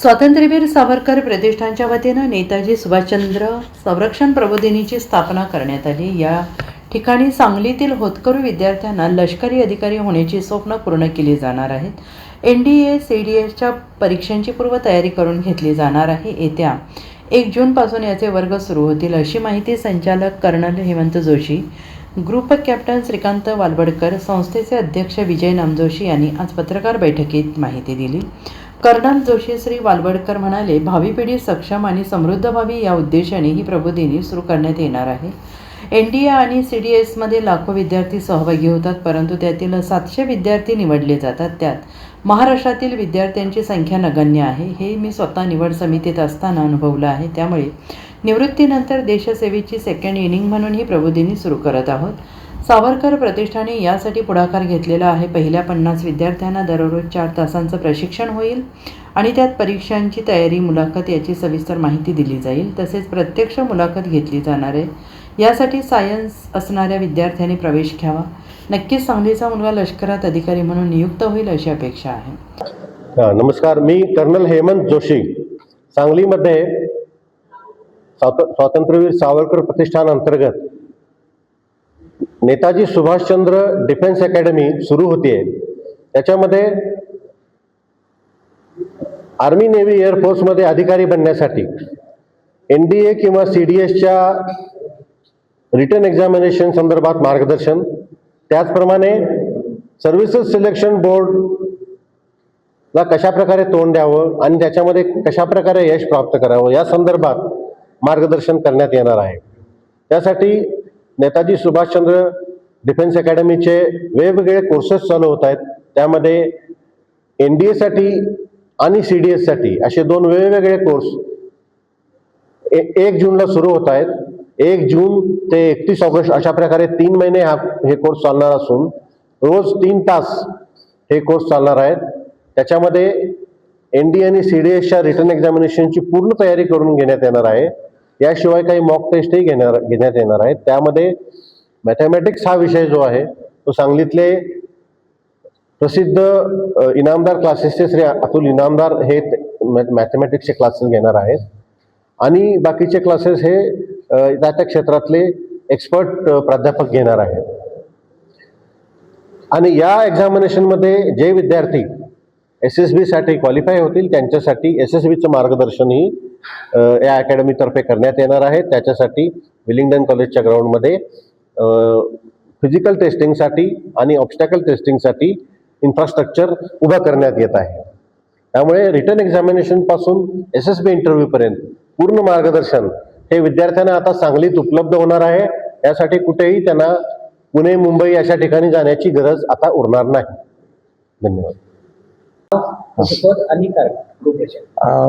स्वातंत्र्यवीर सावरकर प्रतिष्ठानच्या वतीनं नेताजी सुभाषचंद्र संरक्षण प्रबोधिनीची स्थापना करण्यात आली। या ठिकाणी सांगलीतील होतकरू विद्यार्थ्यांना लष्करी अधिकारी होण्याची स्वप्न पूर्ण केली जाणार आहेत। NDA CDSच्या परीक्षांची पूर्वतयारी करून घेतली जाणार आहे। येत्या 1 जूनपासून याचे वर्ग सुरू होतील, अशी माहिती संचालक colonel Hemant Joshi, group captain Shrikant Walwadkar, संस्थेचे अध्यक्ष विजय नामजोशी यांनी आज पत्रकार बैठकीत माहिती दिली। कर्नल जोशी श्री वालवडकर म्हणाले, भावी पिढी सक्षम आणि समृद्ध व्हावी या उद्देशाने ही प्रबोधिनी सुरू करण्यात येणार आहे। NDA आणि CDSमध्ये लाखो विद्यार्थी सहभागी होतात, परंतु त्यातील 700 विद्यार्थी निवडले जातात। त्यात महाराष्ट्रातील विद्यार्थ्यांची संख्या नगण्य आहे। हे मी स्वतः निवड समितीत असताना अनुभवलं आहे। त्यामुळे निवृत्तीनंतर देशसेवेची सेकंड इनिंग म्हणून ही प्रबोधिनी सुरू करत आहोत। सावरकर प्रतिष्ठाने यासाठी पुढाकार घेतलेला आहे। पहिल्या 50 विद्यार्थ्यांना दररोज 4 तासांचं प्रशिक्षण होईल आणि त्यात परीक्षांची तयारी, मुलाखत याची सविस्तर माहिती दिली जाईल। तसेच प्रत्यक्ष मुलाखत घेतली जाणार आहे। यासाठी सायन्स असणाऱ्या विद्यार्थ्यांनी प्रवेश घ्यावा। नक्कीच सांगलीचा मुलगा लष्करात अधिकारी म्हणून नियुक्त होईल अशी अपेक्षा आहे। नमस्कार, मी कर्नल हेमंत जोशी, सांगलीमध्ये स्वातंत्र्यवीर सावरकर प्रतिष्ठान अंतर्गत नेताजी सुभाषचंद्र डिफेन्स अकॅडमी सुरू होतीये। त्याच्यामध्ये आर्मी, नेव्ही, एअरफोर्समध्ये अधिकारी बनण्यासाठी NDA किंवा CDSच्या रिटन एक्झामिनेशन संदर्भात मार्गदर्शन, त्याचप्रमाणे सर्व्हिसेस सिलेक्शन बोर्डला कशाप्रकारे तोंड द्यावं आणि त्याच्यामध्ये कशाप्रकारे यश प्राप्त करावं या संदर्भात मार्गदर्शन करण्यात येणार आहे। त्यासाठी नेताजी सुभाषचंद्र डिफेन्स अकॅडमीचे वेगवेगळे कोर्सेस चालू होत आहेत। त्यामध्ये NDA साठी आणि CDS साठी असे 2 वेगवेगळे कोर्स 1 जूनला सुरू होत आहेत। 1 जून ते 31 ऑगस्ट अशा प्रकारे 3 महिने हे कोर्स चालणार असून रोज 3 तास हे कोर्स चालणार आहेत। त्याच्यामध्ये NDA आणि CDSच्या रिटन एक्झामिनेशनची पूर्ण तयारी करून घेण्यात येणार आहे। याशिवाय काही मॉक टेस्टही घेण्यात येणार आहेत। त्यामध्ये मॅथमॅटिक्स हा विषय जो आहे तो सांगलीतले प्रसिद्ध इनामदार क्लासेसचे श्री अतुल इनामदार हे मॅथमॅटिक्सचे क्लासेस घेणार आहेत आणि बाकीचे क्लासेस हे त्या क्षेत्रातले एक्सपर्ट प्राध्यापक घेणार आहेत। आणि या एक्झामिनेशनमध्ये जे विद्यार्थी SSB साठी क्वालिफाय होतील त्यांच्यासाठी SSBचं मार्गदर्शनही या अकॅडमीतर्फे करण्यात येणार आहे। त्याच्यासाठी विलिंग्डन कॉलेजच्या ग्राउंडमध्ये फिजिकल टेस्टिंगसाठी आणि ऑब्स्टॅकल टेस्टिंगसाठी इन्फ्रास्ट्रक्चर उभं करण्यात येत आहे। त्यामुळे रिटन एक्झामिनेशनपासून SSB इंटरव्ह्यूपर्यंत पूर्ण मार्गदर्शन हे विद्यार्थ्यांना आता सांगलीत उपलब्ध होणार आहे। यासाठी कुठेही त्यांना पुणे, मुंबई अशा ठिकाणी जाण्याची गरज आता उरणार नाही। धन्यवाद।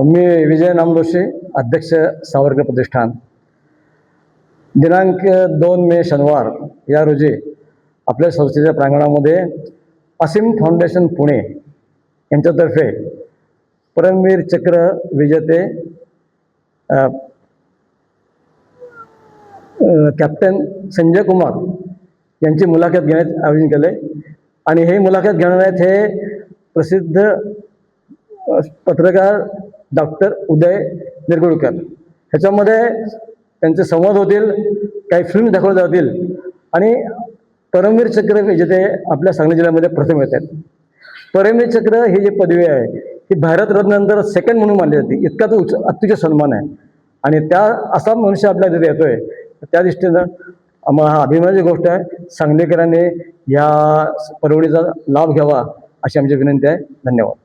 मी विजय नामजोशी, अध्यक्ष सावरकर प्रतिष्ठान। दिनांक 2 मे शनिवार या रोजी आपल्या संस्थेच्या प्रांगणामध्ये असीम फाउंडेशन पुणे यांच्यातर्फे परमवीर चक्र विजेते कॅप्टन संजय कुमार यांची मुलाखत घेण्यात आयोजन केले आणि हे मुलाखत घेणार आहेत हे प्रसिद्ध पत्रकार डॉक्टर उदय निरगुडकर। ह्याच्यामध्ये त्यांचे संवाद होतील, काही फिल्म दाखवल्या जातील आणि परमवीर चक्र विजेते आपल्या सांगली जिल्ह्यामध्ये प्रथम येतात। परमवीर चक्र ही जी पदवी आहे ही भारतरत्नानंतर सेकंड म्हणून मानली जाते। इतका तो अत्युच्च सन्मान आहे आणि त्या असा मनुष्य आपल्या तिथे येतोय, त्या दृष्टीनं आम्हाला हा अभिमानाची गोष्ट आहे। सांगलीकरांनी या परवडीचा लाभ घ्यावा अशी आमची विनंती आहे। धन्यवाद।